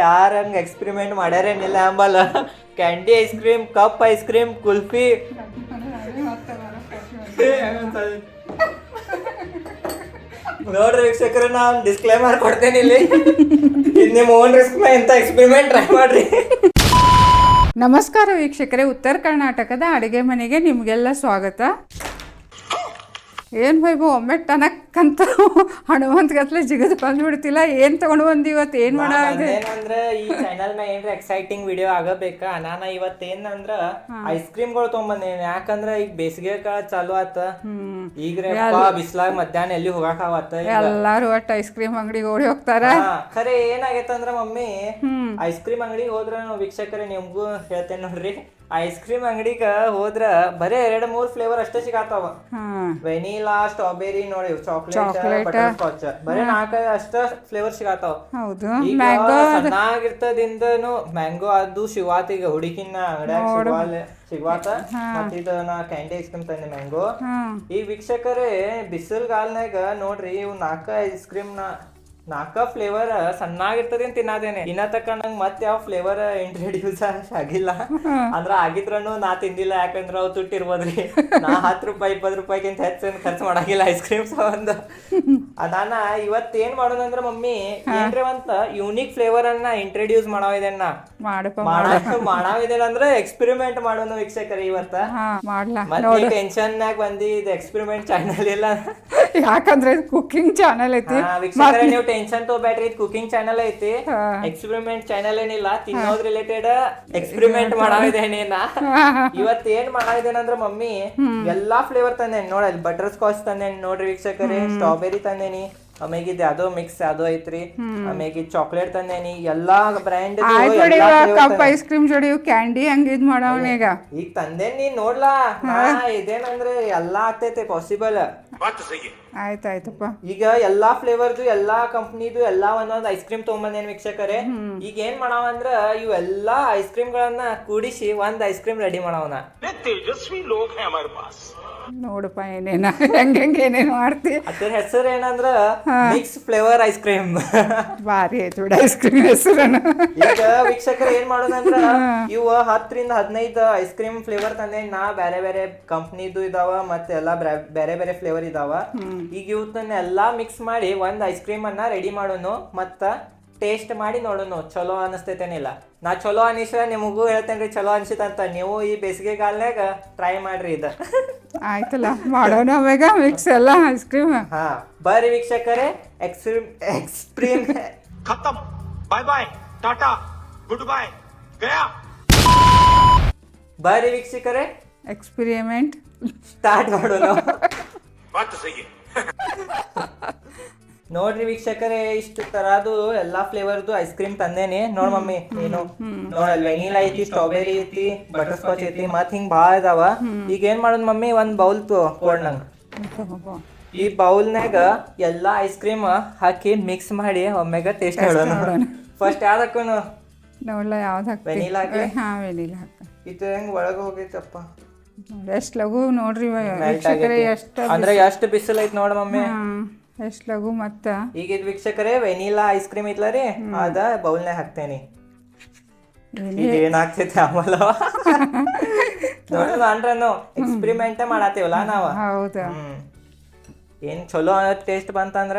ಯಾರ ಹಂಗ ಎಕ್ಸ್ಪೆರಿಮೆಂಟ್ ಮಾಡ್ಯಾರೇನಿಲ್ಲ ಅಂಬಲ್ಲ. Candy ice cream, cup ice cream, kulfi. ನೋಡ್ರಿ ವೀಕ್ಷಕರ, ನಾನು ಡಿಸ್ಕ್ಲೇಮರ್ ಕೊಡ್ತೇನೆ ಇಲ್ಲಿ. ಇದು ನಿಮ್ಮ ಓನ್ ರಿಸ್ಕ್ ಮೇಲೆ ಇಂಥ ಎಕ್ಸ್ಪೆರಿಮೆಂಟ್ ಟ್ರೈ ಮಾಡ್ರಿ. ನಮಸ್ಕಾರ ವೀಕ್ಷಕರೇ, ಉತ್ತರ ಕರ್ನಾಟಕದ ಅಡುಗೆ ಮನೆಗೆ ನಿಮಗೆಲ್ಲ ಸ್ವಾಗತ. ಏನು ವೈಭವ್ ಒಮ್ಮೆ ಟನಕ್ಕಂತ ಹನುಮಂತ ಗತ್ಲೆ ಜಿಗದ್ ಬಂದ್ಬಿಡ್ತಿಲ್ಲ. ಏನು ತಗೊಂಡು ಬಂದು ಇವತ್ತು ಏನು ಮಾಡೋದು ಏನಂದ್ರೆ ಈ ಚಾನಲ್ ಮ್ಯಾಗ ಏನ್ರ ಎಕ್ಸೈಟಿಂಗ್ ವಿಡಿಯೋ ಆಗಬೇಕಾ. ನಾನು ಇವತ್ತೇನಂದ್ರ ಐಸ್ ಕ್ರೀಮ್ಗಳು ತೊಗೊಂಬಂದೇನಿ. ಯಾಕಂದ್ರ ಈಗ ಬೇಸಿಗೆ ಕಾಲ ಚಾಲು ಆತ. ಈಗ ಬಿಸ್ಲಾಗ ಮಧ್ಯಾಹ್ನ ಎಲ್ಲಿ ಹೋಗಾಕ ಆವತ್ತ. ಎಲ್ಲಾರು ಒಟ್ಟು ಐಸ್ ಕ್ರೀಮ್ ಅಂಗಡಿಗೆ ಓಡಿ ಹೋಗ್ತಾರ. ಖರೆ ಏನಾಗೈತಂದ್ರ ಮಮ್ಮಿ, ಐಸ್ ಕ್ರೀಮ್ ಅಂಗಡಿಗೆ ಹೋದ್ರ ನಾವು ವೀಕ್ಷಕರೇ ನಿಮ್ಗೂ ಹೇಳ್ತೇನೆ ನೋಡ್ರಿ. ಐಸ್ ಕ್ರೀಮ್ ಅಂಗಡಿಗ ಹೋದ್ರ ಬರೇ 2-3 ಫ್ಲೇವರ್ ಅಷ್ಟೇ ಸಿಗಾತಾವ. ವೆನಿಲಾ, ಸ್ಟ್ರಾಬೆರಿ, ನೋಡಿ ಚಾಕ್ಲೇಟ್, ಬಟರ್ ಸ್ಕಾಚ್, ಬರೇ 4 ಅಷ್ಟ ಫ್ಲೇವರ್ ಸಿಗಾತಾವ. ಚೆನ್ನಾಗಿರ್ತದಿಂದನು ಮ್ಯಾಂಗೋ ಅದು ಸಿಗವಾತ. ಈಗ ಹುಡುಗಿನ ಅಂಗಡಿಯಾಗ ಸಿಗವಾತ. ಮತ್ತಿದ ನಾ ಕ್ಯಾಂಡಿ ಐಸ್ ಕ್ರೀಮ್ ತಂದೆ ಮ್ಯಾಂಗೋ. ಈ ವೀಕ್ಷಕರೇ ಬಿಸಿಲ್ಗಾಲ್ನಾಗ ನೋಡ್ರಿ ಇವ್ 4 ಐಸ್ ಕ್ರೀಮ್ 4 ಫ್ಲೇವರ್ ಸಣ್ಣಾಗಿರ್ತದೆ ಅಂತ ತಿನ್ನದೇನೆ. ಇನ್ನ ತಕ್ಕ ನಂಗೆ ಮತ್ತೆ ಯಾವ ಫ್ಲೇವರ್ ಇಂಟ್ರೊಡ್ಯೂಸ್ ಆಗಿಲ್ಲ. ಅಂದ್ರ ಆಗಿದ್ರನು ನಾ ತಿಂದಿಲ್ಲ. ಯಾಕಂದ್ರ ಅವ್ ತುಟ್ಟಿರ್ಬೋದ್ರಿ. ನಾ 10 ರೂಪಾಯಿ 20 ರೂಪಾಯಿಗಿಂತ ಹೆಚ್ಚು ಖರ್ಚು ಮಾಡಂಗಿಲ್ಲ ಐಸ್ ಕ್ರೀಮ್ಸ್ ಒಂದು. ಅದಾನ ಇವತ್ತು ಏನ್ ಮಾಡೋದಂದ್ರ ಮಮ್ಮಿ, ಏನ್ರಿ ಅಂತ ಯೂನಿಕ್ ಫ್ಲೇವರ್ ಅನ್ನ ಇಂಟ್ರೊಡ್ಯೂಸ್ ಮಾಡಾವಿದೇನ ಮಾಡಾವಿದೇನ ಅಂದ್ರೆ ಎಕ್ಸ್ಪೆರಿಮೆಂಟ್ ಮಾಡೋನು ವೀಕ್ಷಕರೇ ಇವತ್ತ. ಮತ್ತೆ ಟೆನ್ಷನ್ ನಾಗ ಬಂದಿ ಇದು ಎಕ್ಸ್ಪೆರಿಮೆಂಟ್ ಚಾನಲ್ ಇಲ್ಲ. ಯಾಕಂದ್ರೆ ಕುಕಿಂಗ್ ಚಾನಲ್ ಐತಿ ವೀಕ್ಷಕರೇ, ನೀವು ಟೆನ್ಷನ್ ತಗೋಬೇಡ್ರಿ. ಇದು ಕುಕಿಂಗ್ ಚಾನಲ್ ಐತಿ, ಎಕ್ಸ್ಪೆರಿಮೆಂಟ್ ಚಾನಲ್ ಏನಿಲ್ಲ. ತಿನ್ನೋದ್ ರಿಲೇಟೆಡ್ ಎಕ್ಸ್ಪೆರಿಮೆಂಟ್ ಮಾಡಾವಿದೇನೇನ. ಇವತ್ ಏನ್ ಮಾಡಾವಿದೇನಂದ್ರ ಮಮ್ಮಿ, ಎಲ್ಲಾ ಫ್ಲೇವರ್ ತಂದೇನಿ. ನೋಡಲ್ಲಿ ಬಟರ್ ಸ್ಕಾಚ್ ತಂದೇನಿ ನೋಡ್ರಿ ವೀಕ್ಷಕರೇ, ಸ್ಟ್ರಾಬೆರಿ ತಂದೇನಿ, ಆಮೇಲೆ ಯಾವ್ದೋ ಮಿಕ್ಸ್ ಯಾವ್ದೋ ಐತ್ರಿ, ಆಮೇಲೆ ಚಾಕ್ಲೇಟ್ ತಂದೇನಿ. ಎಲ್ಲಾ ಬ್ರ್ಯಾಂಡ್ ಕಪ್ ಐಸ್ ಕ್ರೀಮ್ ಜೋಡಿ ಕ್ಯಾಂಡಿ ಹಂಗ ಇದ್ ಮಾಡವನ. ಈಗ ತಂದೇನಿ ನೋಡ್ಲಾ. ಇದೇನಂದ್ರೆ ಎಲ್ಲಾ ಆಗ್ತೈತೆ ಪಾಸಿಬಲ್. ಆಯ್ತಾಯ್ತಪ್ಪ. ಈಗ ಎಲ್ಲಾ ಫ್ಲೇವರ್ದು, ಎಲ್ಲಾ ಕಂಪ್ನಿದು ಎಲ್ಲಾ ಒಂದೊಂದ್ ಐಸ್ ಕ್ರೀಮ್ ತಗೊಂಬಂದೇನ್ ವೀಕ್ಷಕರೇ. ಈಗ ಏನ್ ಮಾಡಾವ ಅಂದ್ರ ಇವೆಲ್ಲಾ ಐಸ್ ಕ್ರೀಮ್ ಗಳನ್ನ ಕೂಡಿಸಿ ಒಂದ್ ಐಸ್ ಕ್ರೀಮ್ ರೆಡಿ ಮಾಡವನ. ತೇಜಸ್ವಿ ಲೋಕ್ ಹೈ ಹಮಾರೆ ಪಾಸ್. ನೋಡಪ್ಪ ಏನೇನ ಹೆಂಗೆ ಏನೇನು ಮಾಡ್ತಿ. ಅದ್ರ ಹೆಸರು ಏನಂದ್ರ ಮಿಕ್ಸ್ ಫ್ಲೇವರ್ ಐಸ್ ಕ್ರೀಮ್. ಭಾರಿ ಐತಿ ಬಿಡ ಐಸ್ ಕ್ರೀಮ್ ಹೆಸರನ್ನ. ಈಗ ವೀಕ್ಷಕರು ಏನ್ ಮಾಡೋದಂದ್ರ ಇವು 10ರಿಂದ 15 ಐಸ್ ಕ್ರೀಮ್ ಫ್ಲೇವರ್ ತಂದೆ ನಾ. ಬೇರೆ ಬೇರೆ ಕಂಪ್ನಿದು ಇದಾವ, ಮತ್ತೆ ಎಲ್ಲಾ ಬೇರೆ ಬೇರೆ ಫ್ಲೇವರ್ ಇದಾವ. ಈಗ ಇವತ್ತನ್ನ ಎಲ್ಲಾ ಮಿಕ್ಸ್ ಮಾಡಿ ಒಂದ್ ಐಸ್ ಕ್ರೀಮ್ ಅನ್ನ ರೆಡಿ ಮಾಡೋನು. ಮತ್ತ ಟೇಸ್ಟ್ ಮಾಡಿ ನೋಡೋನು ಚಲೋ ಅನಿಸ್ತೈತೇನಿಲ್ಲ. ನಾ ಚಲೋ ಅನಿಸ್ರ ನಿಮಗೂ ಹೇಳ್ತೇನ್ರಿ ಚಲೋ ಅನ್ಸಿತಂತ. ನೀವು ಈ ಬೇಸಿಗೆ ಕಾಲನಾಗ ಟ್ರೈ ಮಾಡ್ರಿ ಇದ. ಆಯ್ತಲ್ಲ, ಮಾಡೋಣ ಅವಾಗ ಮಿಕ್ಸ್ ಎಲ್ಲ ಐಸ್ ಕ್ರೀಮ್. ಹಾ ಬರ್ರಿ ವೀಕ್ಷಕರೇ, ಎಕ್ಸ್ಟ್ರೀಮ್ ಖತಮ್. ಬಾಯ್ ಬಾಯ್, ಟಾಟಾ, ಗುಡ್ ಬಾಯ್, ಗಯಾ. ಬರ್ರಿ ವೀಕ್ಷಕರೇ, ಎಕ್ಸ್ಪೆರಿಮೆಂಟ್ ಸ್ಟಾರ್ಟ್ ಮಾಡೋಣ. ಬಾತ್ ಸಹಿ. ನೋಡ್ರಿ ವೀಕ್ಷಕರೇ, ಇಷ್ಟು ತರದು ಎಲ್ಲಾ ಫ್ಲೇವರ್ದು ಐಸ್ ಕ್ರೀಮ್ ತಂದೇನಿ. ನೋಡ್ ಮಮ್ಮಿ, ಏನು ನೋಡಲ್ ವೆನಿಲಾ ಐತಿ, ಸ್ಟ್ರಾಬೆರಿ ಐತಿ, ಬಟರ್ ಸ್ಕಾಚ್ ಐತಿ, ಮತ್ ಹಿಂಗ್ ಬಾಳ ಇದಾವ. ಈಗ ಏನ್ ಮಾಡೋದ್ ಮಮ್ಮಿ, ಒಂದ್ ಬೌಲ್ ಕೊಡ್ ನಂಗ. ಈ ಬೌಲ್ನಾಗ ಎಲ್ಲಾ ಐಸ್ ಕ್ರೀಮ್ ಹಾಕಿ ಮಿಕ್ಸ್ ಮಾಡಿ ಒಮ್ಮೆಗ ಟೇಸ್ಟ್ ಹೇಳೋಣ. ಫಸ್ಟ್ ಯಾವ್ದು ಹಾಕೋನು ನೋಡ್ಲ, ಯಾವ್ದು ಹಾಕ್ತಿ? ವೆನಿಲಾ ಹಾಕಿ. ಹಾ ವೆನಿಲಾ ಹಾಕ. ಇದು ಹೆಂಗ್ ಒಳಗ ಹೋಗೈತಪ್ಪ. ಎಷ್ಟು ಲಘು ನೋಡ್ರಿ ವೀಕ್ಷಕರೇ, ಅಂದ್ರೆ ಎಷ್ಟು ಬಿಸಿಲು ಐತಿ ನೋಡ ಮಮ್ಮಿ, ಎಷ್ಟು ಲಘು. ಮತ್ತ ಈಗ ಇದು ವೀಕ್ಷಕರೇ ವೆನಿಲಾ ಐಸ್ ಕ್ರೀಮ್ ಐತ್ಲ ರೀ, ಅದ ಬೌಲ್ನಾಗ ಹಾಕ್ತೇನಿ. ಏನ್ ಆಗ್ತೈತಿ ಆಮೇಲೆ ನೋಡಿದ್ವ ಅಂದ್ರನು ಎಕ್ಸ್ಪೆರಿಮೆಂಟ್ ಮಾಡಾತೀವಲ್ಲ ನಾವ. ಹೌದಾ, ಏನ್ ಚಲೋ ಟೇಸ್ಟ್ ಬಂತಂದ್ರ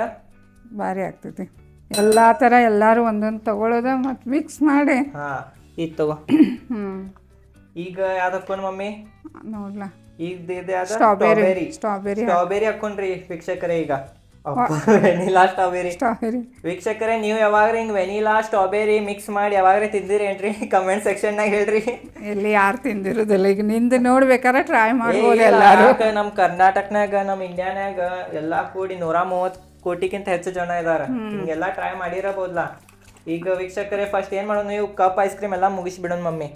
ಭಾರಿ ಆಗ್ತೈತಿ. ಎಲ್ಲಾ ತರ ಎಲ್ಲಾರು ಒಂದೊಂದು ತಗೊಳ್ಳೋದ ಮತ್ ಮಿಕ್ಸ್ ಮಾಡಿ. ಹಾ ಈಗ ತಗೋ. ಈಗ ಯಾವ್ದು ಹಾಕೊಂಡ್ ಮಮ್ಮಿ ನೋಡ್ಲಾ, ಈಗ ಸ್ಟ್ರಾಬೆರಿ ಸ್ಟ್ರಾಬೆರಿ ಹಾಕೊಂಡ್ರಿ ವೀಕ್ಷಕರೇ. ಈಗ ವೆನಿಲಾ ಸ್ಟ್ರಾಬೆರಿ. ವೀಕ್ಷಕರೇ, ನೀವು ಯಾವಾಗ್ರಿ ಹಿಂಗ್ ವೆನಿಲಾ ಸ್ಟ್ರಾಬೆರಿ ಮಿಕ್ಸ್ ಮಾಡಿ ಯಾವಾಗ್ರಿ ತಿಂದಿರೇನ್ರಿ? ಕಮೆಂಟ್ ಸೆಕ್ಷನ್ ನಾಗ ಹೇಳ್ರಿ. ಎಲ್ಲಿ ಯಾರು ತಿಂದಿರೋದಿಲ್ಲ. ಈಗ ನಿಂದು ನೋಡ್ಬೇಕಾದ್ರೆ ಟ್ರೈ ಮಾಡ್ಬೋದು ಎಲ್ಲಾರು. ನಮ್ ಕರ್ನಾಟಕನಾಗ, ನಮ್ ಇಂಡಿಯಾನಾಗ ಎಲ್ಲಾ ಕೂಡಿ 130 ಕೋಟಿಗಿಂತ ಹೆಚ್ಚು ಜನ ಇದಾರ. ಹಿಂಗೆಲ್ಲಾ ಟ್ರೈ ಮಾಡಿರಬಹುದಲ್ಲ. ಈಗ ವೀಕ್ಷಕರೇ, ಫಸ್ಟ್ ಏನ್ ಮಾಡೋಣ, ನೀವು ಕಪ್ ಐಸ್ ಕ್ರೀಮ್ ಎಲ್ಲಾ ಮುಗಿಸಿ ಬಿಡೋಣ ಮಮ್ಮಿ.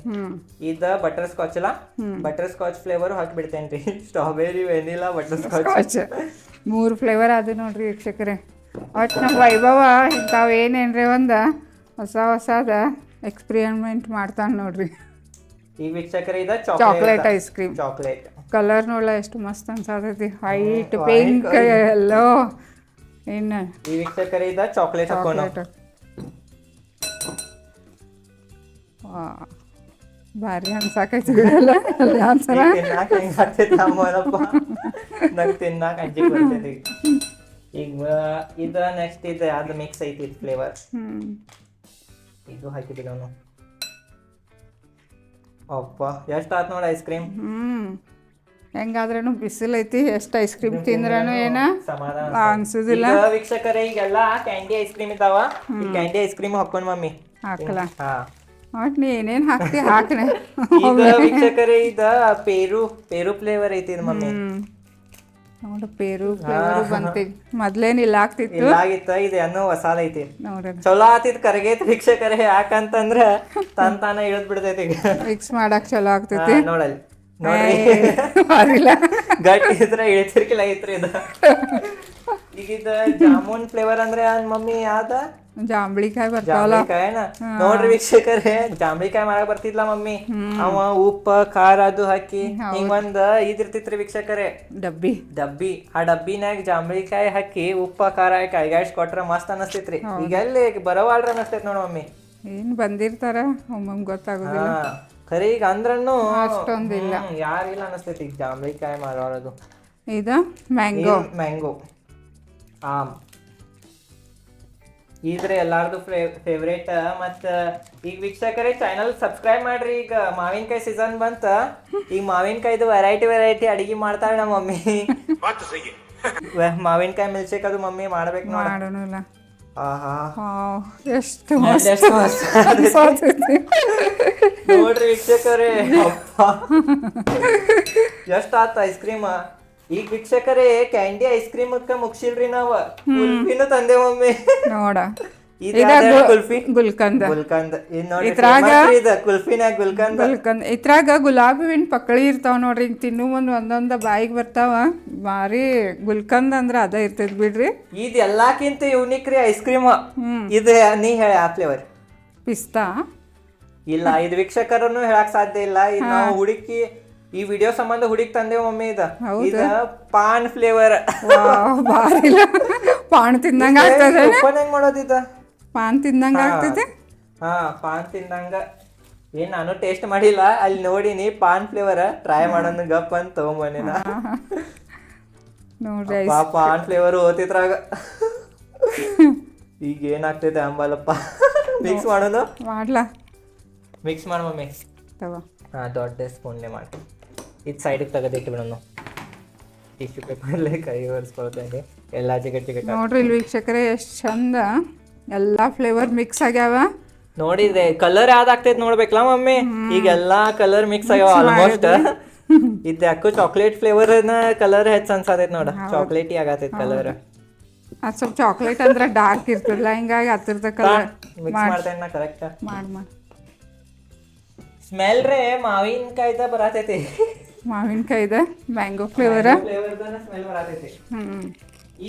ಇದ ಬಟರ್ ಸ್ಕಾಚ್ ಅಲ್ಲ, ಬಟರ್ ಸ್ಕಾಚ್ ಫ್ಲೇವರ್ ಹಾಕಿ ಬಿಡ್ತೇನ್ರಿ. Strawberry, vanilla, butter scotch 3 flavour ಅದು ನೋಡ್ರಿ ವೀಕ್ಷಕರೇ. ಒಟ್ಟು ನಮ್ಮ ವೈಭವ ಇಂಥವು ಏನೇನ್ರಿ ಒಂದು ಹೊಸದ ಎಕ್ಸ್ಪೆರಿಮೆಂಟ್ ಮಾಡ್ತಾನೆ ನೋಡ್ರಿ. ಈ ವೀಕ್ಷಕರೇ, ಇದ chocolate ice cream. Chocolate colour ನೋಡ್ಲ ಎಷ್ಟು ಮಸ್ತ್ ಅನ್ಸಾತೈತಿ. ವೈಟ್, ಪಿಂಕ್, ಎಲ್ಲೋ. ಇನ್ನು ಈ ವೀಕ್ಷಕರೇ, ಇದ ಚಾಕ್ಲೇಟ್ ಹಾಕೋಣ. ಭಾರಿ ಅನ್ಸಾಕೈತಿ ಬಿಡಲ್ಲ ಅಲ್ಲಿ ಒಂಥರ ತಿನ್ನಾಕ ಹೆಂಗ್ ಆಗ್ತೈತಿ ನಮ್ಮಲ್ಲಪ್ಪ, ನಂಗೆ ತಿನ್ನಾಕ ಅಂಜಿಕ್ ಬರ್ತೈತಿ ಈಗ. ಇದು ನೆಕ್ಸ್ಟ್ ಇದು ಅದು ಮಿಕ್ಸ್ ಐತಿ ಫ್ಲೇವರ್, ಇದು ಹಾಕಿದ್ವಿ ನಾನು. ಅಪ್ಪ ಎಷ್ಟು ಆತ್ ನೋಡಿ ಐಸ್ ಕ್ರೀಮ್. ಹೆಂಗಾದ್ರೂ ಬಿಸಿಲು ಐತಿ, ಎಷ್ಟು ಐಸ್ ಕ್ರೀಮ್ ತಿಂದ್ರೂ ಏನ ಸಮಾಧಾನ ಅನ್ಸುದಿಲ್ಲ. ಈಗ ವೀಕ್ಷಕರೇ ಈಗೆಲ್ಲ ಕ್ಯಾಂಡಿ ಐಸ್ ಕ್ರೀಮ್ ಇದಾವ, ಈ ಕ್ಯಾಂಡಿ ಐಸ್ ಕ್ರೀಮ್ ಹಾಕೊಂಡ್ ಮಮ್ಮಿ ಹಾಕಲ್ಲ ಹಾ. ಒಟ್ ನೀ ಏನೇನು ಹಾಕ್ತಿ ಹಾಕ್ನೆ. ಈಗ ವೀಕ್ಷಕರೇ ಇದ ಪೇರು ಫ್ಲೇವರ್ ಐತಿ ಇದು ಮಮ್ಮಿ. ನೋಡು ಪೇರು ಫ್ಲೇವರ್ ಬಂತಿ, ಮೊದ್ಲೇನಿಲ್ಲ ಆಗ್ತಿತ್ತು, ಇಲ್ಲ ಆಗಿತ್ತ, ಇದು ಏನೋ ಹೊಸಾದ ಐತಿ. ನೋಡ್ರಿ ಚಲೋ ಆತಿದ್ ಕರಗೈತಿ ವೀಕ್ಷಕರೇ, ಯಾಕಂತಂದ್ರ ತಾನ ಇಳದ್ ಬಿಡ್ತೈತಿ ಈಗ. ಮಿಕ್ಸ್ ಮಾಡಕ್ ಚಲೋ ಆಗ್ತೈತಿ. ನೋಡಲ್ಲಿ ನೋಡ್ರಿ, ಆಗಿಲ್ಲ ಗಟ್ಟಿ ಇದ್ರ ಇಳಿತಿರ್ಕಿಲ್ಲ ಐತ್ರಿ ಇದು. ಈಗ ಇದು ಜಾಮೂನ್ ಫ್ಲೇವರ್ ಅಂದ್ರೆ ಮಮ್ಮಿ ಯಾವ್ದ ಜಾಂಬಳಿಕಾಯಿ ಬರ್ತಾವಲ್ಲ ಜಾಂಬಳಿಕಾಯಿನ. ನೋಡ್ರಿ ವೀಕ್ಷಕರೇ, ಜಾಂಬಳಿಕಾಯಿ ಮಾಡಕ್ ಬರ್ತಿದ್ಲ ಮಮ್ಮಿ, ಅವ ಉಪ್ಪ ಖಾರ ಅದು ಹಾಕಿ ಹಿಂಗೊಂದ್ ಇದಿರ್ತಿತ್ರಿ ವೀಕ್ಷಕರೇ, ಡಬ್ಬಿ. ಆ ಡಬ್ಬಿನಾಗ ಜಾಂಬಳಿಕಾಯಿ ಹಾಕಿ ಉಪ್ಪ ಖಾರ ಹಾಕಿ ಅಯ್ಯಾಡ್ಸ್ ಕೊಟ್ರ ಮಸ್ತ್ ಅನಸ್ತೈತ್ರಿ. ಈಗ ಎಲ್ಲಿ ಬರವಾಳ್ರ ಅನಸ್ತೈತ್ ನೋಡ್ ಮಮ್ಮಿ. ಏನ್ ಬಂದಿರ್ತಾರ ಒಮ್ಮೊಮ್ಮೆ ಗೊತ್ತಾಗುದಿಲ್ಲ. ಖರೆ ಈಗ ಅಂದ್ರನು ಅಷ್ಟೊಂದಿಲ್ಲ, ಯಾರಿಲ್ಲ ಅನಸ್ತೈತಿ ಈಗ ಜಾಂಬಳಿಕಾಯಿ ಮಾಡೋದು. ಇದು ಮ್ಯಾಂಗೋ ಆಮ್ ಇದ್ರೆ ಎಲ್ಲಾರ್ದು ಫೇವ್ರೇಟ್. ಮತ್ತ ಈಗ ವೀಕ್ಷಕರೇ ಚಾನಲ್ ಸಬ್ಸ್ಕ್ರೈಬ್ ಮಾಡ್ರಿ. ಈಗ ಮಾವಿನಕಾಯಿ ಸೀಸನ್ ಬಂತ, ಈಗ ಮಾವಿನಕಾಯ್ದು ವೆರೈಟಿ ಅಡಿಗೆ ಮಾಡ್ತಾಳೆ ನಮ್ಮ ಮಮ್ಮಿ. ಮಾವಿನಕಾಯಿ ಮಿಲ್ಕ್ ಅದು ಮಮ್ಮಿ ಮಾಡ್ಬೇಕು ಮಾಡೋಣ. ಎಷ್ಟು ನೋಡ್ರಿ ವೀಕ್ಷಕರೇ, ಎಷ್ಟ್ ಆತ ಐಸ್ ಕ್ರೀಮ್. ಈಗ ವೀಕ್ಷಕರೇ ಕ್ಯಾಂಡಿ ಐಸ್ ಕ್ರೀಮ್ ಮುಗ್ಸಿಲ್ರಿ ನಾವ್, ಕುಲ್ಫಿನೂ ತಂದೆ ಮಮ್ಮಿ. ನೋಡ ಕುಲ್ಫಿ ಗುಲ್ಕಂದ ಇದ್ರಾಗ ಗುಲಾಬಿ ಹೂವಿನ ಪಕ್ಕಳಿ ಇರ್ತಾವ ನೋಡ್ರಿ. ಹಿಂಗ್ ತಿನ್ನು ಒಂದೊಂದ ಬಾಯಿಗೆ ಬರ್ತಾವ. ಭಾರಿ ಗುಲ್ಕಂದ್ ಅಂದ್ರ ಅದ ಇರ್ತೈತಿ ಬಿಡ್ರಿ. ಇದ್ ಎಲ್ಲಾಕಿಂತ ಯೂನಿಕ್ ರೀ ಐಸ್ ಕ್ರೀಮ್. ಇದು ನೀ ಹೇಳ ಆ ಫ್ಲೇವರ್ ಪಿಸ್ತಾ ಇಲ್ಲ, ಇದು ವೀಕ್ಷಕರನ್ನು ಹೇಳಕ್ ಸಾಧ್ಯ ಇಲ್ಲ. ಇದು ನಾವು ಹುಡುಕಿ ಈ ವಿಡಿಯೋ ಸಂಬಂಧ ಹುಡುಕಿ ತಂದೇವ್ ಮಮ್ಮಿ. ಇದ ಪಾನ್ ಫ್ಲೇವರ್. ಪಾನ್ ತಿಂದಂಗ ಆಗ್ತದೆ. ಓಪನ್ ಹೆಂಗ್ ಮಾಡೋದಿದ? ಪಾನ್ ತಿಂದಂಗ ಆಗ್ತದೆ. ಹಾ ಪಾನ್ ತಿಂದಂಗ. ಏನ್ ನಾನು ಟೇಸ್ಟ್ ಮಾಡಿಲ್ಲ, ಅಲ್ಲಿ ನೋಡಿನಿ ಪಾನ್ ಫ್ಲೇವರ್ ಟ್ರೈ ಮಾಡೋಣ ಗಪ್ ಅಂತ ತಗೊಂಬಂದಿನ. ನೋಡ್ರಿ ಪಾನ್ ಫ್ಲೇವರ್ ಓತಿದ್ರಾಗ. ಈಗ ಏನಾಗ್ತೈತೆ ಅಂಬಲ್ಲಪ್ಪ. ಮಿಕ್ಸ್ ಮಾಡೋಣ, ಮಾಡ್ಲಾ? ಮಿಕ್ಸ್ ಮಾಡ ಮಮ್ಮಿ. ಹಾ ದೊಡ್ಡ ಸ್ಪೂನ್ಲೆ ಮಾಡಿ. ಇದು ಸೈಡಿಗೆ ತೆಗೆದಿಟ್ಟು ಬಿಡೋಣ. ಟಿಶ್ಯೂ ಪೇಪರ್ಲೆ ಕೈ ಒರೆಸ್ಕೊಳ್ತೇನೆ ಎಲ್ಲ ಚಿಕಟ್. ನೋಡ್ರಿ ಇಲ್ಲಿ ವೀಕ್ಷಕರೇ ಎಷ್ಟು ಚಂದ ಎಲ್ಲ ಫ್ಲೇವರ್ ಮಿಕ್ಸ್ ಆಗ್ಯಾವ. ನೋಡಿದ್ರೆ ಕಲರ್ ಯಾವ್ದಾಗ್ತೈತೆ ನೋಡ್ಬೇಕಲ್ಲ ಮಮ್ಮಿ. ಈಗ ಎಲ್ಲಾ ಕಲರ್ ಮಿಕ್ಸ್ ಆಗ್ಯಾವ ಆಲ್ಮೋಸ್ಟ್. ಇದು ಯಾಕೋ ಚಾಕ್ಲೇಟ್ ಫ್ಲೇವರ್ ಕಲರ್ ಹೆಚ್ಚು ಅನ್ಸತೈತೆ ನೋಡ, ಚಾಕ್ಲೇಟಿ ಆಗತೈತೆ ಕಲರ್. ಅದು ಸ್ವಲ್ಪ ಚಾಕ್ಲೇಟ್ ಅಂದ್ರೆ ಡಾರ್ಕ್ ಇರ್ತದಲ್ಲ, ಹಿಂಗಾಗಿ ಹತ್ತಿರದ ಕಲರ್ ಮಿಕ್ಸ್ ಮಾಡ್ತೇನೆ ನಾ ಕರೆಕ್ಟ್. ಮಾಡಿ ಸ್ಮೆಲ್ ರೇ ಮಾವಿನಕಾಯ್ದ ಬರತೈತಿ. ಮಾವಿನಕಾಯ್ದ ಮ್ಯಾಂಗೋ ಫ್ಲೇವರ್ ಸ್ಮೆಲ್ ಬರತೈತಿ.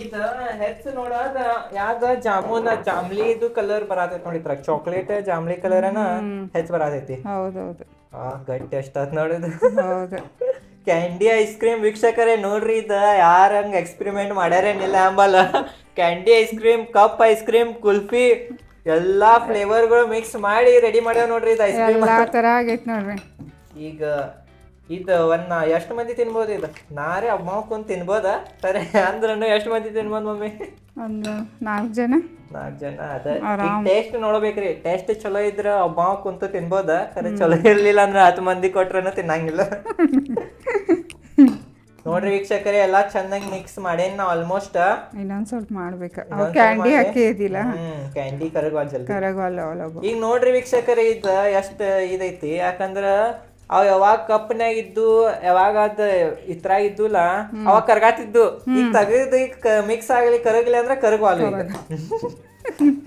ಇದು ಹೆಚ್ಚು ನೋಡೋದ ಯಾವ್ದ ಜಾಂಬ್ಲಿ ಇದು ಕಲರ್ ಬರತೈತಿ ನೋಡಿತ್ರ, ಚಾಕ್ಲೇಟ್ ಜಾಂಬ್ಲಿ ಕಲರ್ ಹೆಚ್ಚು ಬರತೈತಿ. ಹೌದೌದು. ಗಟ್ಟಿ ಅಷ್ಟತ್ ನೋಡಿದ. ಹೌದು. ಕ್ಯಾಂಡಿ ಐಸ್ ಕ್ರೀಮ್ ವೀಕ್ಷಕರೇ ನೋಡ್ರಿ, ಇದ ಯಾರ ಹಂಗ ಎಕ್ಸ್ಪೆರಿಮೆಂಟ್ ಮಾಡ್ಯಾರೇನಿಲ್ಲ ಅಂಬಲ್ಲ. Candy ice cream, cup ice cream, kulfi ಎಲ್ಲಾ ಫ್ಲೇವರ್ಗಳು ಮಿಕ್ಸ್ ಮಾಡಿ ರೆಡಿ ಮಾಡ್ಯಾವ ನೋಡ್ರಿ. ಇದು ಐಸ್ ಕ್ರೀಮ್ ಎಲ್ಲಾ ತರ ಆಗೈತಿ ನೋಡ್ರಿ. ಈಗ ಇದು ಎಷ್ಟು ಮಂದಿ ತಿನ್ಬೋದು? ಇದು ನಾರೇ ಅಮ್ಮ ಕುಂತ್ ತಿನ್ಬೋದ? ಸರಿ ಅಂದ್ರೂ ಎಷ್ಟು ಮಂದಿ ತಿನ್ಬೋದು ಮಮ್ಮಿ? ಒಂದು 4 ಜನ. ಅದ ಟೇಸ್ಟ್ ನೋಡ್ಬೇಕ್ರಿ. ಟೇಸ್ಟ್ ಚಲೋ ಇದ್ರ ಒಬ್ಬ ಕುಂತು ತಿನ್ಬೋದ. ಖರೆ ಚಲೋ ಇರ್ಲಿಲ್ಲ ಅಂದ್ರೆ 10 ಮಂದಿ ಕೊಟ್ರನು ತಿನ್ನಂಗಿಲ್ಲ. ನೋಡ್ರಿ ವೀಕ್ಷಕರೇ, ಎಲ್ಲಾ ಚೆನ್ನಾಗಿ ಮಿಕ್ಸ್ ಮಾಡೇನ್ ನಾವ್ ಆಲ್ಮೋಸ್ಟ್. ಇನ್ನೊಂದ್ ಸ್ವಲ್ಪ ಮಾಡ್ಬೇಕ. ಕ್ಯಾಂಡಿ ಹಾಕಿದಿಲ್ಲ, ಕ್ಯಾಂಡಿ ಕರಗವಾಲ್ ಜಲ್ದಿ ಕರಗವಾಲ್. ಈಗ ನೋಡ್ರಿ ವೀಕ್ಷಕರೇ, ಇದ ಎಷ್ಟ್ ಇದೈತಿ. ಯಾಕಂದ್ರ ಅವ್ ಯಾವಾಗ ಕಪ್ನ್ಯಾಗ ಇದ್ದು ಯಾವಾಗ ಅದ ಇತ್ರಾಗ ಇದ್ದುಲ್ಲ ಅವಾಗ ಕರ್ಗಾತಿದ್ದು. ಈಗ ತೆಗದ್ ಮಿಕ್ಸ್ ಆಗಲಿ ಕರಗಲಿ ಅಂದ್ರ ಕರಗವಾಲ್.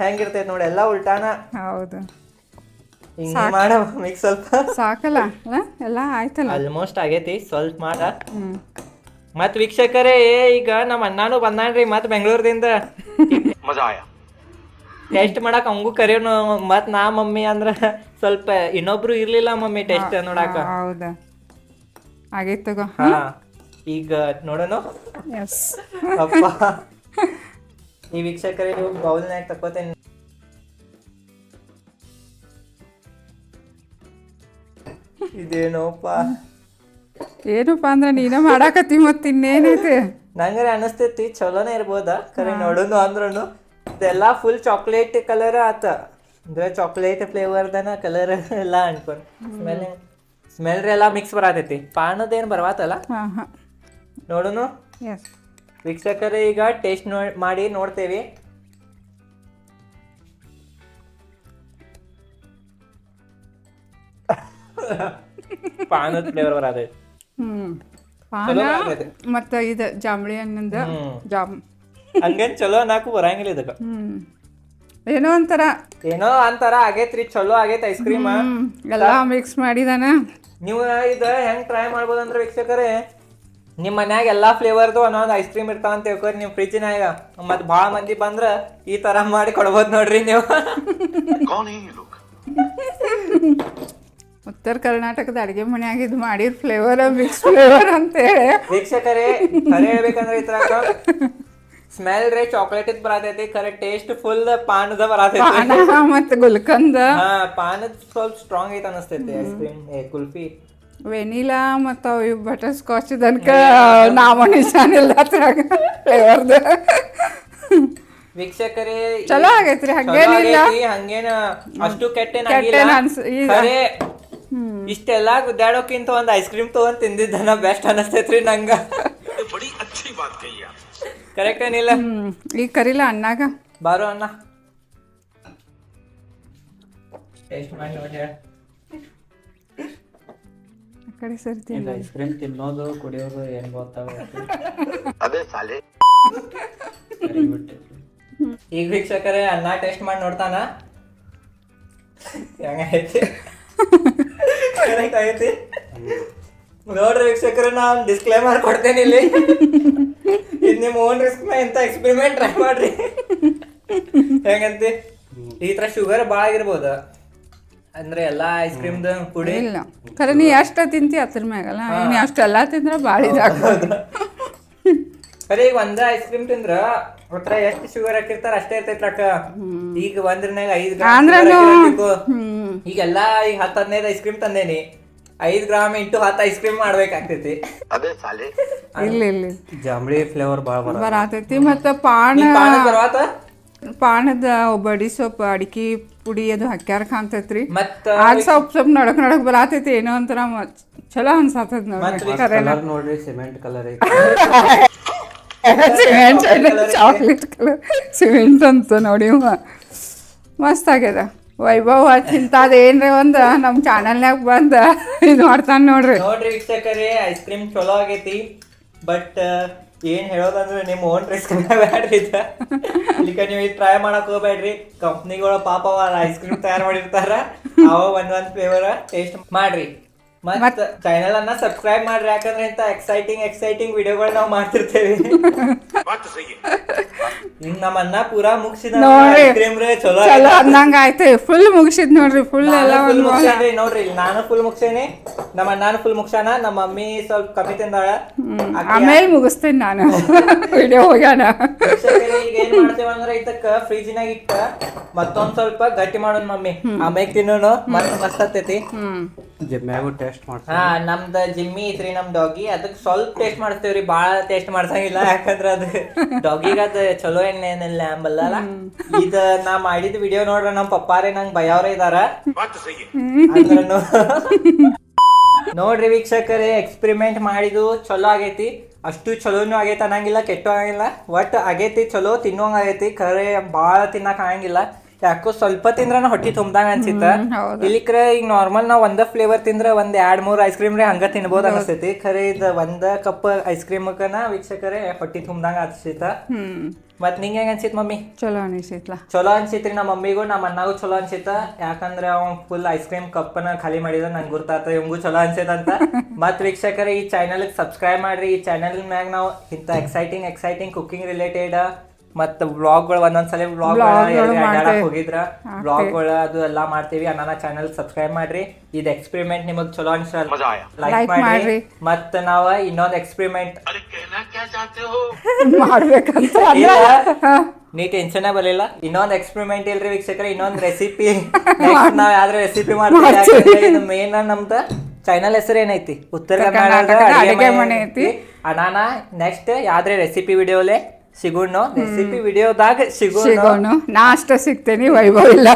ಹೆಂಗಿರ್ತೈತಿ ನೋಡಿ, ಎಲ್ಲಾ ಉಲ್ಟಾನ. ಹೌದು. ಹಿಂಗ ಮಾಡ ಮಿಕ್ಸ್ ಸ್ವಲ್ಪ ಸಾಕಲ್ಲ ಎಲ್ಲ ಆಯ್ತಲ್ಲ, ಆಲ್ಮೋಸ್ಟ್ ಆಗೇತಿ. ಸ್ವಲ್ಪ ಮಾಡ. ಮತ್ ವೀಕ್ಷಕರೇ, ಈಗ ನಮ್ಮ ಅಣ್ಣಾನು ಬಂದಾನ್ರಿ ಮತ್ ಬೆಂಗಳೂರದಿಂದ. ಟೆಸ್ಟ್ ಮಾಡಕ್ ಅವಂಗೂ ಕರೆಯೋನು. ಮತ್ ನಾ ಮಮ್ಮಿ ಅಂದ್ರ ಸ್ವಲ್ಪ ಇನ್ನೊಬ್ರು ಇರ್ಲಿಲ್ಲ ಮಮ್ಮಿ ಟೆಸ್ಟ್ ನೋಡಾಕ. ಹೌದಾ, ಆಗೈತ್ ತಗೋ. ಈಗ ನೋಡೋಣ. ಎಸ್ ಅಪ್ಪ, ಈ ವೀಕ್ಷಕರೇ ಬೌಲ್ನಾಗ ತಕೋತೇನೆ. ಇದೇನೋಪ್ಪ ಏನಪ್ಪ ಅಂದ್ರೆ ನೀನೇ ಮಾಡಾಕತ್ತಿ ಮತ್ತೆ ಇನ್ನೇನೈತಿ. ನಂಗರೆ ಅನಿಸ್ತೈತಿ ಚಲೋನೇ ಇರ್ಬೋದ ಖರೆ ನೋಡೋನು ಅಂದ್ರೂ ಇದೆಲ್ಲ ಫುಲ್ ಚಾಕ್ಲೇಟ್ ಕಲರ್ ಆತ ಅಂದ್ರೆ ಚಾಕ್ಲೇಟ್ ಫ್ಲೇವರ್ದನ ಕಲರ್ ಎಲ್ಲ ಅನ್ಕೊಂಡು ಸ್ಮೆಲ್ ಎಲ್ಲ ಮಿಕ್ಸ್ ಬರತೈತಿ ಪಾನದೇನು ಬರ್ವಾತಲ್ಲ. ಹಾಂ ಹಾಂ ನೋಡೋನು ಎಸ್. ವೀಕ್ಷಕರೇ ಈಗ ಟೇಸ್ಟ್ ಮಾಡಿ ನೋಡ್ತೇವಿ. ಪಾನದ ಫ್ಲೇವರ್ ಬರತೈತಿ. ಪಾನ ಮತ್ತು ಇದು ಜಾಂಬಳಿ ಹಣ್ಣಿಂದ ಜಾಮ್ ಹಂಗೇನ್ ಚಲೋ ನಾಕು ಬರಂಗಿಲ್ಲ ಇದಕ್ಕ. ಏನೋ ಅಂತಾರ ಆಗೇತ್ರಿ, ಚಲೋ ಆಗೇತ್ ಐಸ್ ಕ್ರೀಮ್ ಎಲ್ಲ ಮಿಕ್ಸ್ ಮಾಡಿದಾನ. ನೀವು ಇದ ಹೆಂಗ್ ಟ್ರೈ ಮಾಡ್ಬೋದಂದ್ರೆ ವೀಕ್ಷಕರೇ, ನಿಮ್ಮ ಮನ್ಯಾಗ ಎಲ್ಲಾ ಫ್ಲೇವರ್ದು ಒಂದೊಂದು ಐಸ್ ಕ್ರೀಮ್ ಇರ್ತಾವ ಅಂತ ತಿಳ್ಕೊರಿ ನೀವು ಫ್ರಿಜ್ನಾಗ. ಮತ್ ಭಾಳ ಮಂದಿ ಬಂದ್ರ ಈ ತರ ಮಾಡಿ ಕೊಡ್ಬೋದು ನೋಡ್ರಿ ನೀವು. ಉತ್ತರ ಕರ್ನಾಟಕದ ಅಡಿಗೆ ಮನ್ಯಾಗ ಇದು ಮಾಡಿರ್ ಫ್ಲೇವರ್ ಮಿಕ್ಸ್ ಫ್ಲೇವರ್ ಅಂತೇಳಿ ವೀಕ್ಷಕರೇ ಖರೆ ಹೇಳ್ಬೇಕಂದ್ರೆ ಇದ್ರಾಗ ಸ್ಮೆಲ್ ರೇ ಚಾಕ್ಲೇಟ್ ಇದ್ ಬರತೈತಿ, ಖರೆ ಟೇಸ್ಟ್ ಫುಲ್ ಪಾನದ ಬರತೈತಿ. ಮತ್ತೆ ಗುಲ್ಕಂದ ಪಾನದ ಸ್ವಲ್ಪ ಸ್ಟ್ರಾಂಗ್ ಐತೆ ಅನಸ್ತೈತಿ ಐಸ್ ಕ್ರೀಮ್. ಕುಲ್ಫಿ ವೆನಿಲಾ ಮತ್ತು ಇವು ಬಟರ್ ಸ್ಕಾಚ್ ತನಕ ನಾಮನಿಶಾನಿಲ್ಲ ಅದ್ರಾಗ ಫ್ಲೇವರ್ದ. ವೀಕ್ಷಕರೇ ಚಲೋ ಆಗೈತ್ರಿ, ಹಂಗೇನಿಲ್ಲ, ಹಂಗೇನ ಅಷ್ಟು ಕೆಟ್ಟೇನಾಗಿಲ್ಲ. ಇಷ್ಟೆಲ್ಲಾ ಗುದ್ದಾಡೋಕ್ಕಿಂತ ಒಂದ್ ಐಸ್ ಕ್ರೀಮ್ ತಗೊಂಡ್ ತಿಂದಿದ್ದನ ಬೆಸ್ಟ್ ಅನಸ್ತೈತ್ರಿ ನಂಗ. ಕರೆಕ್ಟ್ ಏನಿಲ್ಲ? ಈಗ ಕರಿಲ್ಲ ಅಣ್ಣಾಗ. ಬಾರೋ ಅಣ್ಣ ಟೇಸ್ಟ್ ಮಾಡಿ ನೋಡಿ ಹೇಳ. ಕಡೆ ಸರ್ತಿ ಐಸ್ ಕ್ರೀಮ್ ತಿನ್ನೋದು ಕುಡಿಯೋದು ಏನ್ ಗೊತ್ತಾಗ. ಈಗ ವೀಕ್ಷಕರೇ ಅನ್ನ ಟೇಸ್ಟ್ ಮಾಡಿ ನೋಡ್ತಾನ ಹೆಂಗೈತಿ. ಕರೆಕ್ಟ್ ಆಗೈತಿ ನೋಡ್ರಿ ವೀಕ್ಷಕರೇ, ನಾನು ಡಿಸ್ಕ್ಲೇಮರ್ ಕೊಡ್ತೇನೆ ಇಲ್ಲಿ. ಇದು ನಿಮ್ಮ ಓನ್ ರಿಸ್ಕ್ ನ ಇಂಥ ಎಕ್ಸ್ಪೆರಿಮೆಂಟ್ ಟ್ರೈ ಮಾಡ್ರಿ. ಹೆಂಗಂತಿ ಈ ತರ ಶುಗರ್ ಭಾಳ ಆಗಿರ್ಬೋದ ಅಂದ್ರೆ ಎಲ್ಲಾ ಐಸ್ ಕ್ರೀಮ್ ಕುಡಿ ಇಲ್ಲ ಖರೆ ನೀ ಎಷ್ಟು ತಿಂತಿ ಅದ್ರ ಮ್ಯಾಗಲ್ಲ, ನೀ ಅಷ್ಟೆಲ್ಲ ತಿಂದ್ರೆ ಭಾಳ ಇದಾಗ್ತದ. ಖರೆ ಈಗ ಒಂದ ಐಸ್ ಕ್ರೀಮ್ ತಿಂದ್ರ ಒಟ್ರ ಎಷ್ಟು ಶುಗರ್ ಹಾಕಿರ್ತಾರ ಅಷ್ಟೇ ಇರ್ತೈತಿ ಅಕ್ಕ. ಈಗ ಒಂದ್ರನಾಗ 5 ಗ್ರಾಮ್ ಈಗೆಲ್ಲಾ ಈಗ 10-15 ಐಸ್ ಕ್ರೀಮ್ ತಂದೇನಿ, 5 ಗ್ರಾಮ್ ಇಂಟು 10 ಐಸ್ ಕ್ರೀಮ್ ಮಾಡ್ಬೇಕಾಗ್ತೈತಿ. ಇಲ್ಲ ಇಲ್ಲ ಜಾಂಬಳಿ ಫ್ಲೇವರ್ ಭಾಳ ಬರತೈತಿ. ಮತ್ತು ಪಾನದ ಬಡಿ ಸೊಪ್ಪು ಅಡಿಕೆ ಪುಡಿ ಅದು ಹಾಕ್ಯಾರ ಕಾಣ್ತೈತ್ರಿ. ಆಗ ಸ್ವಲ್ಪ ನಡಕ್ ಬರತೈತಿ, ಏನೋ ಒಂಥರ ಚಲೋ ಅನ್ಸಾತದ ನೋಡ್ರಿ. Cement colour cement chocolate colour cement ಅಂತ ನೋಡಿ ಮಸ್ತ್ ಆಗ್ಯದ. ವೈಭವ್ ಇಂಥದ್ದು ಏನ್ರಿ ಒಂದು ನಮ್ಮ ಚಾನಲ್ನಾಗ ಬಂದ ಇದು ಮಾಡ್ತಾನೆ ನೋಡ್ರಿ. ವೀಕ್ಷಕರೇ ಐಸ್ ಕ್ರೀಮ್ ಚಲೋ ಆಗೈತಿ, ಬಟ್ ಏನ್ ಹೇಳೋದಂದ್ರೆ ನಿಮ್ಮ ಓನ್ ರಿಸ್ಕ್ ಬ್ಯಾಡ್ರಿ. ಇಲ್ಲಿಕ ನೀವು ಇದು ಟ್ರೈ ಮಾಡಕ್ ಹೋಗ್ಬೇಡ್ರಿ. ಕಂಪ್ನಿಗಳು ಪಾಪ ಐಸ್ ಕ್ರೀಮ್ ತಯಾರು ಮಾಡಿರ್ತಾರ, ಅವ ಒಂದೊಂದ್ ಫ್ಲೇವರ್ ಟೇಸ್ಟ್ ಮಾಡ್ರಿ. ಮತ್ತ ಚಾನೆಲ್ ಅನ್ನ ಸಬ್ಸ್ಕ್ರೈಬ್ ಮಾಡ್ರಿ, ಯಾಕಂದ್ರೆ ಇಂತ ಎಕ್ಸೈಟಿಂಗ್ ವಿಡಿಯೋಗಳು ನಾವು ಮಾಡ್ತಿರ್ತೇವೆ. ಈಗ ನಮ್ಮ ಅನ್ನ ಪೂರಾ ಮುಗಿಸಿದ ಚಲೋ ಅಂದಂಗ ಆಯ್ತು. ಫುಲ್ ಮುಗಿಸಿದ್ ನೋಡ್ರಿ, ಫುಲ್ ಎಲ್ಲ ನೋಡ್ರಿ. ನಾನು ಫುಲ್ ಮುಗಿಸೇನಿ, ನಮ್ಮ ಅಣ್ಣಾನು ಫುಲ್ ಮುಗಿಸಾನ, ನಮ್ಮ ಮಮ್ಮಿ ಸ್ವಲ್ಪ ಕಮ್ಮಿ ತಿಂದಾಳ. ಆಮೇಲೆ ಮುಗಿಸ್ತೀನಿ ನಾನು ವಿಡಿಯೋ ಹೋಗ್ಯಾನ. ಈಗ ಏನ್ ಮಾಡ್ತೇವ ಅಂದ್ರೆ ಇದಕ್ಕ ಫ್ರಿಜ್ನಾಗ ಇಟ್ಟ ಮತ್ತೊಂದ್ ಸ್ವಲ್ಪ ಗಟ್ಟಿ ಮಾಡೋಣ ಮಮ್ಮಿ, ಆಮೇಲೆ ತಿನ್ನೋಣ. ಮಸ್ತ್ ಮಸ್ತ್ ಆಗ್ತೈತಿ. ನಮ್ದ ಜಿಮ್ಮಿ ಐತ್ರಿ ನಮ್ ಡಾಗಿ, ಅದಕ್ ಸ್ವಲ್ಪ ಟೇಸ್ಟ್ ಮಾಡ್ತೇವ್ರಿ, ಬಾಳ ಟೇಸ್ಟ್ ಮಾಡ್ಸಂಗಿಲ್ಲ. ಯಾಕಂದ್ರ ಅದ್ ಡಾಗಿಗ ಅದ್ ಚಲೋ ಏನಿಲ್ಲ ಅಂಬಲ್ಲ. ಇದ ನಾ ಮಾಡಿದ ವಿಡಿಯೋ ನೋಡ್ರ ನಮ್ ಪಪ್ಪಾರೇ ನಂಗ್ ಭಯವ್ರ ಇದಾರ. ನೋಡ್ರಿ ವೀಕ್ಷಕರೇ, ಎಕ್ಸ್ಪೆರಿಮೆಂಟ್ ಮಾಡಿದ್ದು ಚಲೋ ಆಗೈತಿ. ಅಷ್ಟು ಚಲೋನು ಆಗೈತಿ ಅನ್ನಂಗಿಲ್ಲ, ಕೆಟ್ಟು ಆಗಂಗಿಲ್ಲ, ಒಟ್ ಆಗೈತಿ ಚಲೋ, ತಿನ್ನುವಂಗ ಆಗೈತಿ. ಖರೆ ಬಾಳ ತಿನ್ನಕ್ ಆಗಂಗಿಲ್ಲ, ಯಾಕೋ ಸ್ವಲ್ಪ ತಿಂದ್ರ ಹೊಟ್ಟಿ ತುಂಬ್ದಂಗ ಅನ್ಸಿತ್ತ. ಇಲ್ಲಿಕ್ರ ಈಗ ನಾರ್ಮಲ್ ನಾವ್ ಒಂದ ಫ್ಲೇವರ್ ತಿಂದ್ರ ಒಂದ್ 2-3 ಐಸ್ ಕ್ರೀಮ್ ಹಂಗ ತಿನ್ಬೋದ್ ಅನಸ್ತೈತಿ. ಖರೆ ಇದ್ ಒಂದ ಕಪ್ ಐಸ್ ಕ್ರೀಮ್ಕನ ವೀಕ್ಷಕರೇ ಹೊಟ್ಟಿ ತುಂಬ್ದಂಗ ಅನ್ಸಿತ್ತ. ಮತ್ ನಿಂಗ ಹೆಂಗ ಅನ್ಸಿತ್ ಮಮ್ಮಿ? ಚಲೋ ಅನಿಸಿತ್ಲ. ಚಲೋ ಅನ್ಸಿತ್ರಿ ನಮ್ಮ ಮಮ್ಮಿಗೂ ನಮ್ಮ ಅಣ್ಣಗೂ ಚಲೋ ಅನ್ಸಿತ್ತ. ಯಾಕಂದ್ರ ಅವ ಫುಲ್ ಐಸ್ ಕ್ರೀಮ್ ಕಪ್ಪನ ಖಾಲಿ ಮಾಡಿದ ನಂಗೆ ಗುರ್ತಾತ, ಇವಂಗೂ ಚಲೋ ಅನ್ಸೈತಂತ. ಮತ್ ವೀಕ್ಷಕರೇ ಈ ಚಾನಲ್ ಸಬ್ಸ್ಕ್ರೈಬ್ ಮಾಡ್ರಿ. ಈ ಚಾನಲ್ ಮ್ಯಾಗ ನಾವು ಇಂತ ಎಕ್ಸೈಟಿಂಗ್ ಕುಕಿಂಗ್ ರಿಲೇಟೆಡ್ ಮತ್ತ ವ್ಲಾಗ್ಗಳು ಒಂದೊಂದ್ಸಲ ವ್ಲಾಗ್ ಹೋಗಿದ್ರ ವ್ಲಾಗ್ಗಳು ಅದು ಎಲ್ಲಾ ಮಾಡ್ತೀವಿ. ಅನ್ನ ಚಾನಲ್ ಸಬ್ಸ್ಕ್ರೈಬ್ ಮಾಡ್ರಿ. ಇದ್ ಎಕ್ಸ್ಪೆರಿಮೆಂಟ್ ನಿಮಗ್ ಚಲೋ ಅನ್ಸ ಲೈಕ್ ಮಾಡ್ರಿ. ಮತ್ತ ನಾವ ಇನ್ನೊಂದ್ ಎಕ್ಸ್ಪೆರಿಮೆಂಟ್ ನೀ ಟೆನ್ಷನ್ ಬರಲಿಲ್ಲ. ಇನ್ನೊಂದ್ ಎಕ್ಸ್ಪೆರಿಮೆಂಟ್ ಇಲ್ರಿ ವೀಕ್ಷಕರೇ, ಇನ್ನೊಂದ್ ರೆಸಿಪಿ ನಾವ್ ಯಾವ್ದ್ರ ರೆಸಿಪಿ ಮಾಡ್ತೀವಿ. ಮೇನ್ ನಮ್ದ ಚಾನಲ್ ಹೆಸರು ಏನೈತಿ ಉತ್ತರ ಕರ್ನಾಟಕದ ಕನ್ನಡದ ಅಡುಗೆ ಮನೆ ಐತಿ. ಅನಾನ ನೆಕ್ಸ್ಟ್ ಯಾವ್ದ್ರೆ ರೆಸಿಪಿ ವಿಡಿಯೋಲೆ ಸಿಗೋಣ ರೆಸಿಪಿ ವಿಡಿಯೋದಾಗ ಸಿಗೋನು ನಾ ಅಷ್ಟ ಸಿಗ್ತೇನಿ ವೈಭವ್ ಇಲ್ಲ.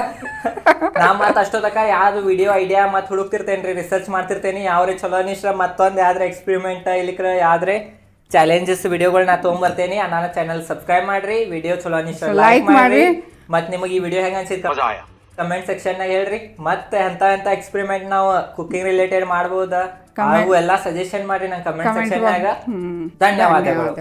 ನಾ ಮತ್ ಅಷ್ಟೊತ್ತಕ ಯಾವ್ದು ವಿಡಿಯೋ ಐಡಿಯಾ ಮತ್ ಹುಡುಕ್ತಿರ್ತೇನ್ರಿ ರಿಸರ್ಚ್ ಮಾಡ್ತಿರ್ತೇನಿ ಯಾವ್ರೆ ಚಲೋ ಅನಿಸ್ರ ಮತ್ತೊಂದ್ ಯಾವ್ದ್ರೆ ಎಕ್ಸ್ಪೆರಿಮೆಂಟ್ ಇಲ್ಲಿಕ್ರ ಯಾವ್ದ್ರೆ ಚಾಲೆಂಜಸ್ ವಿಡಿಯೋಗಳನ್ನ ತೊಗೊಂಬರ್ತೇನಿ. ಅನಾನ ಚಾನಲ್ ಸಬ್ಸ್ಕ್ರೈಬ್ ಮಾಡ್ರಿ, ವಿಡಿಯೋ ಚಲೋ ಅನಿಸ್ರ ಲೈಕ್ ಮಾಡ್ರಿ. ಮತ್ ನಿಮಗೆ ಈ ವಿಡಿಯೋ ಹೆಂಗ ಅನ್ಸಿತ್ತು मजा आया ಕಮೆಂಟ್ ಸೆಕ್ಷನ್ ನಾಗ ಹೇಳ್ರಿ. ಮತ್ತೆ ಎಂತ ಎಕ್ಸ್ಪೆರಿಮೆಂಟ್ ನಾವು ಕುಕಿಂಗ್ ರಿಲೇಟೆಡ್ ಮಾಡ್ಬೋದ ಅವು ಎಲ್ಲಾ ಸಜೆಷನ್ ಮಾಡ್ರಿ ನಂಗೆ ಕಮೆಂಟ್ ಸೆಕ್ಷನ್ ನಾಗ. ಧನ್ಯವಾದಗಳು.